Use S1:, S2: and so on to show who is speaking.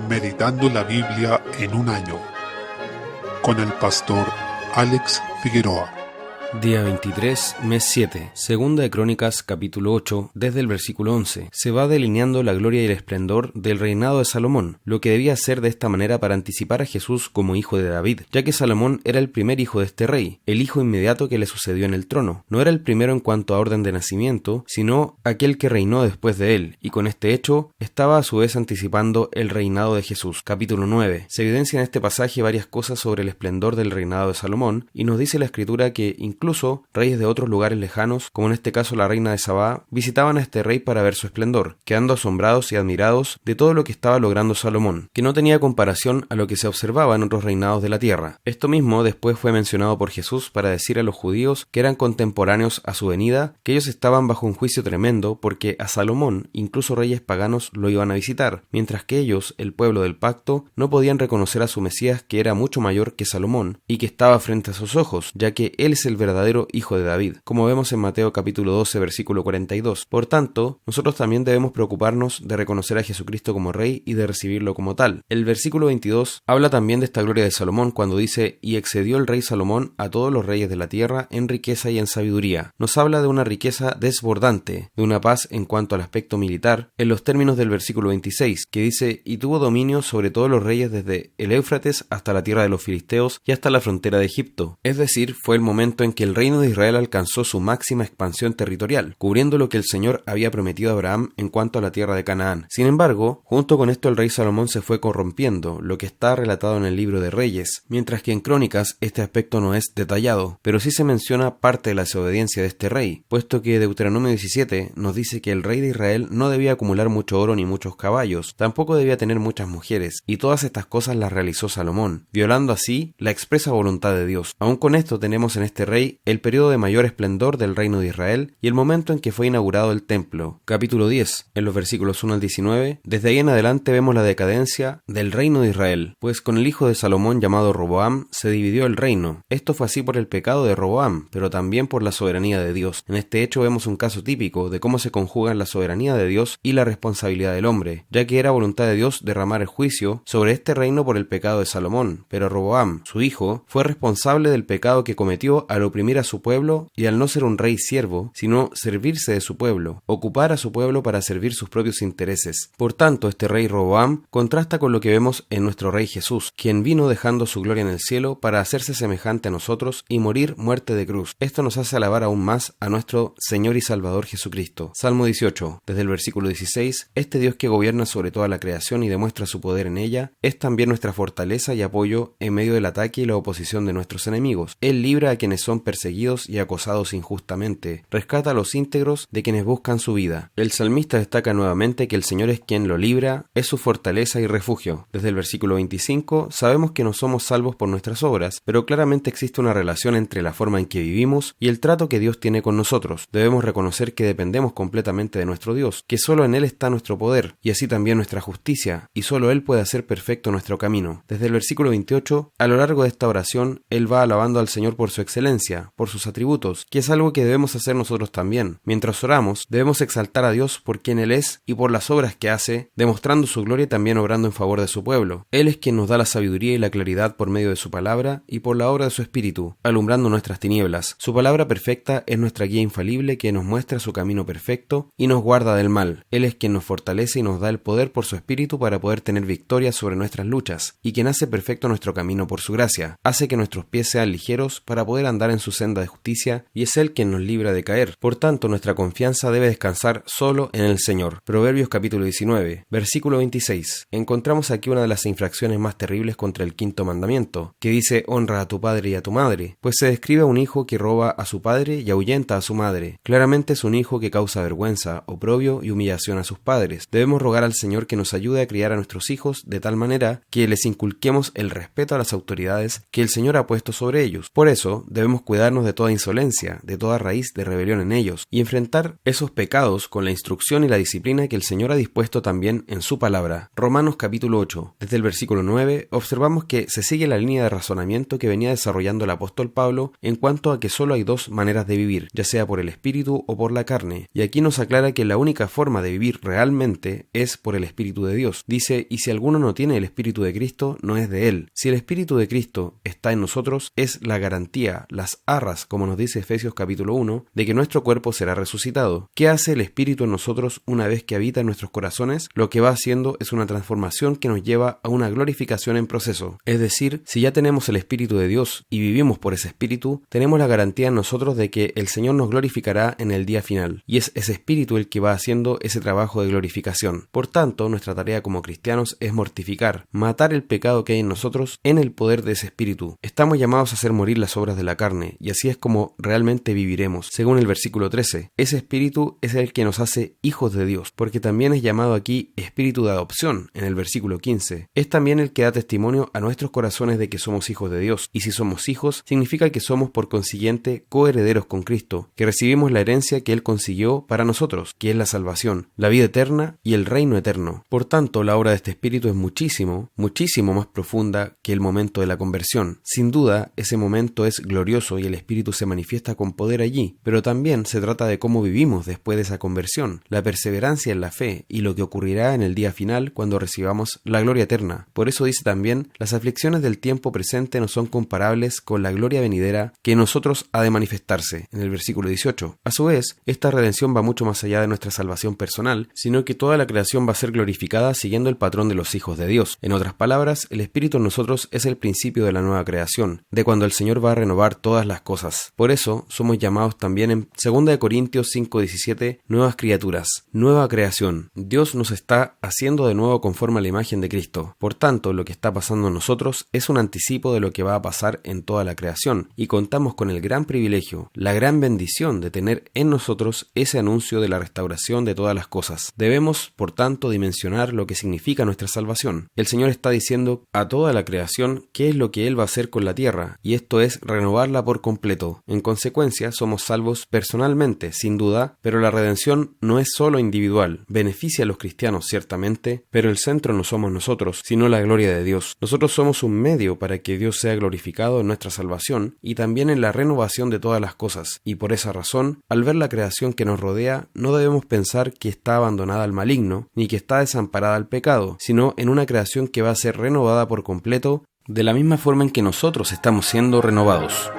S1: Meditando la Biblia en un año, con el pastor Alex Figueroa.
S2: Día 23, mes 7, Segunda de Crónicas, capítulo 8, desde el versículo 11. Se va delineando la gloria y el esplendor del reinado de Salomón, lo que debía ser de esta manera para anticipar a Jesús como hijo de David, ya que Salomón era el primer hijo de este rey, el hijo inmediato que le sucedió en el trono. No era el primero en cuanto a orden de nacimiento, sino aquel que reinó después de él, y con este hecho estaba a su vez anticipando el reinado de Jesús. Capítulo 9. Se evidencia en este pasaje varias cosas sobre el esplendor del reinado de Salomón, y nos dice la escritura que incluso reyes de otros lugares lejanos, como en este caso la reina de Sabá, visitaban a este rey para ver su esplendor, quedando asombrados y admirados de todo lo que estaba logrando Salomón, que no tenía comparación a lo que se observaba en otros reinados de la tierra. Esto mismo después fue mencionado por Jesús para decir a los judíos que eran contemporáneos a su venida, que ellos estaban bajo un juicio tremendo porque a Salomón incluso reyes paganos lo iban a visitar, mientras que ellos, el pueblo del pacto, no podían reconocer a su Mesías, que era mucho mayor que Salomón y que estaba frente a sus ojos, ya que él es el verdadero hijo de David, como vemos en Mateo capítulo 12 versículo 42. Por tanto, nosotros también debemos preocuparnos de reconocer a Jesucristo como Rey y de recibirlo como tal. El versículo 22 habla también de esta gloria de Salomón cuando dice: y excedió el rey Salomón a todos los reyes de la tierra en riqueza y en sabiduría. Nos habla de una riqueza desbordante, de una paz en cuanto al aspecto militar, en los términos del versículo 26, que dice: y tuvo dominio sobre todos los reyes desde el Éufrates hasta la tierra de los filisteos y hasta la frontera de Egipto. Es decir, fue el momento en que el reino de Israel alcanzó su máxima expansión territorial, cubriendo lo que el Señor había prometido a Abraham en cuanto a la tierra de Canaán. Sin embargo, junto con esto el rey Salomón se fue corrompiendo, lo que está relatado en el libro de Reyes, mientras que en Crónicas este aspecto no es detallado, pero sí se menciona parte de la desobediencia de este rey, puesto que Deuteronomio 17 nos dice que el rey de Israel no debía acumular mucho oro ni muchos caballos, tampoco debía tener muchas mujeres, y todas estas cosas las realizó Salomón, violando así la expresa voluntad de Dios. Aún con esto tenemos en este rey el periodo de mayor esplendor del reino de Israel y el momento en que fue inaugurado el templo. Capítulo 10, en los versículos 1 al 19, desde ahí en adelante vemos la decadencia del reino de Israel, pues con el hijo de Salomón llamado Roboam se dividió el reino. Esto fue así por el pecado de Roboam, pero también por la soberanía de Dios. En este hecho vemos un caso típico de cómo se conjugan la soberanía de Dios y la responsabilidad del hombre, ya que era voluntad de Dios derramar el juicio sobre este reino por el pecado de Salomón, pero Roboam, su hijo, fue responsable del pecado que cometió al oprimir a su pueblo y al no ser un rey siervo, sino servirse de su pueblo, ocupar a su pueblo para servir sus propios intereses. Por tanto, este rey Roboam contrasta con lo que vemos en nuestro rey Jesús, quien vino dejando su gloria en el cielo para hacerse semejante a nosotros y morir muerte de cruz. Esto nos hace alabar aún más a nuestro Señor y Salvador Jesucristo. Salmo 18, desde el versículo 16, este Dios que gobierna sobre toda la creación y demuestra su poder en ella, es también nuestra fortaleza y apoyo en medio del ataque y la oposición de nuestros enemigos. Él libra a quienes son perseguidos y acosados injustamente, rescata a los íntegros de quienes buscan su vida. El salmista destaca nuevamente que el Señor es quien lo libra, es su fortaleza y refugio. Desde el versículo 25 sabemos que no somos salvos por nuestras obras, pero claramente existe una relación entre la forma en que vivimos y el trato que Dios tiene con nosotros. Debemos reconocer que dependemos completamente de nuestro Dios, que solo en Él está nuestro poder, y así también nuestra justicia, y solo Él puede hacer perfecto nuestro camino. Desde el versículo 28, a lo largo de esta oración, Él va alabando al Señor por su excelencia, por sus atributos, que es algo que debemos hacer nosotros también. Mientras oramos, debemos exaltar a Dios por quien Él es y por las obras que hace, demostrando su gloria y también obrando en favor de su pueblo. Él es quien nos da la sabiduría y la claridad por medio de su palabra y por la obra de su Espíritu, alumbrando nuestras tinieblas. Su palabra perfecta es nuestra guía infalible que nos muestra su camino perfecto y nos guarda del mal. Él es quien nos fortalece y nos da el poder por su Espíritu para poder tener victoria sobre nuestras luchas, y quien hace perfecto nuestro camino por su gracia. Hace que nuestros pies sean ligeros para poder andar en su senda de justicia, y es Él quien nos libra de caer. Por tanto, nuestra confianza debe descansar solo en el Señor. Proverbios capítulo 19, versículo 26. Encontramos aquí una de las infracciones más terribles contra el quinto mandamiento, que dice: honra a tu padre y a tu madre, pues se describe a un hijo que roba a su padre y ahuyenta a su madre. Claramente es un hijo que causa vergüenza, oprobio y humillación a sus padres. Debemos rogar al Señor que nos ayude a criar a nuestros hijos de tal manera que les inculquemos el respeto a las autoridades que el Señor ha puesto sobre ellos. Por eso, debemos cuidarnos de toda insolencia, de toda raíz de rebelión en ellos, y enfrentar esos pecados con la instrucción y la disciplina que el Señor ha dispuesto también en su palabra. Romanos capítulo 8. Desde el versículo 9 observamos que se sigue la línea de razonamiento que venía desarrollando el apóstol Pablo en cuanto a que solo hay dos maneras de vivir, ya sea por el espíritu o por la carne, y aquí nos aclara que la única forma de vivir realmente es por el Espíritu de Dios. Dice, y si alguno no tiene el Espíritu de Cristo, no es de él. Si el Espíritu de Cristo está en nosotros, es la garantía, las arras, como nos dice Efesios capítulo 1, de que nuestro cuerpo será resucitado. ¿Qué hace el Espíritu en nosotros una vez que habita en nuestros corazones? Lo que va haciendo es una transformación que nos lleva a una glorificación en proceso. Es decir, si ya tenemos el Espíritu de Dios y vivimos por ese Espíritu, tenemos la garantía en nosotros de que el Señor nos glorificará en el día final. Y es ese Espíritu el que va haciendo ese trabajo de glorificación. Por tanto, nuestra tarea como cristianos es mortificar, matar el pecado que hay en nosotros en el poder de ese Espíritu. Estamos llamados a hacer morir las obras de la carne, y así es como realmente viviremos. Según el versículo 13, ese Espíritu es el que nos hace hijos de Dios, porque también es llamado aquí Espíritu de adopción, en el versículo 15. Es también el que da testimonio a nuestros corazones de que somos hijos de Dios, y si somos hijos, significa que somos por consiguiente coherederos con Cristo, que recibimos la herencia que Él consiguió para nosotros, que es la salvación, la vida eterna y el reino eterno. Por tanto, la obra de este Espíritu es muchísimo más profunda que el momento de la conversión. Sin duda, ese momento es glorioso y el Espíritu se manifiesta con poder allí, pero también se trata de cómo vivimos después de esa conversión, la perseverancia en la fe y lo que ocurrirá en el día final cuando recibamos la gloria eterna. Por eso dice también, las aflicciones del tiempo presente no son comparables con la gloria venidera que en nosotros ha de manifestarse, en el versículo 18. A su vez, esta redención va mucho más allá de nuestra salvación personal, sino que toda la creación va a ser glorificada siguiendo el patrón de los hijos de Dios. En otras palabras, el Espíritu en nosotros es el principio de la nueva creación, de cuando el Señor va a renovar todas las cosas. Por eso, somos llamados también en 2 Corintios 5:17, nuevas criaturas, nueva creación. Dios nos está haciendo de nuevo conforme a la imagen de Cristo. Por tanto, lo que está pasando en nosotros es un anticipo de lo que va a pasar en toda la creación, y contamos con el gran privilegio, la gran bendición de tener en nosotros ese anuncio de la restauración de todas las cosas. Debemos, por tanto, dimensionar lo que significa nuestra salvación. El Señor está diciendo a toda la creación qué es lo que Él va a hacer con la tierra, y esto es renovarla por completo. En consecuencia, somos salvos personalmente, sin duda, pero la redención no es solo individual. Beneficia a los cristianos, ciertamente, pero el centro no somos nosotros, sino la gloria de Dios. Nosotros somos un medio para que Dios sea glorificado en nuestra salvación y también en la renovación de todas las cosas, y por esa razón, al ver la creación que nos rodea, no debemos pensar que está abandonada al maligno, ni que está desamparada al pecado, sino en una creación que va a ser renovada por completo, de la misma forma en que nosotros estamos siendo renovados.